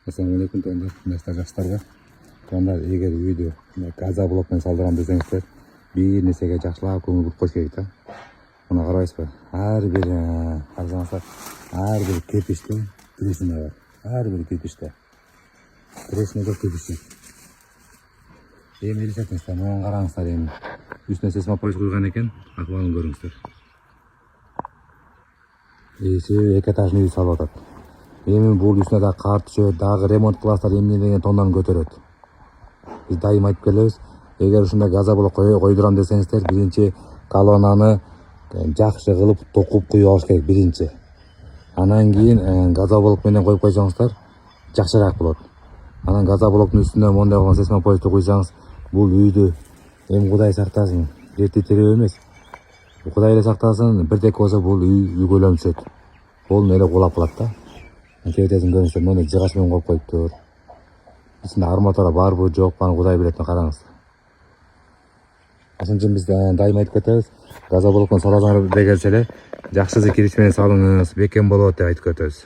Assalamualaikum teman-teman, жастарга. Teman-teman, эгер үйдө газа блок менен салдырам десеңиздер, бир нерсеге жакшылап көңүл буруп коюш керек да. Мына карабайсызбы? Ар бир карасаңыздар, ар бир кирпичте трещина бар. Ар бир кирпичте. Трещина жоқ кирпичте. Эми элестетиңиздер, мына караңыздар эми. Үстүнө сейсмополис куйган экен, акыбалын көрүңүздөр. Эки этажный үй салып атат. Эми бул үстүнө да кар түшөт, дагы ремонт кыласыздар, эмне деген тондан көтөрөт. Биз дайым айтып келебиз, эгер ушундай газоблок койдурам десеңиздер, биринчи колоннаны жакшы кылып токуп куюп алыш керек биринчи. Анан кийин газоблок менен коюп койсоңуздар жакшыраак болот. Анан газоблоктун үстүнө мондай болгон сейсмополисти куйсаңыз, бул үйдү эми Кудай сактасын, эртең тирөө эмес. Кудай эле сактасын, бирдеке болсо бул үй үйгөлөнүп түшөт. Болун эле кулап калат да. Кебетесин көрүңүздөр, мына жыгач менен коюп коюптур. Ичинде арматура барбы, жокпу, аны Кудай билет, караңыз. Ошон үчүн биз дайым айтып кетебиз, газоблоктун саласыңар келсе эле, жакшысы кирпич менен салыңыз, бекем болот деп айтып кетебиз.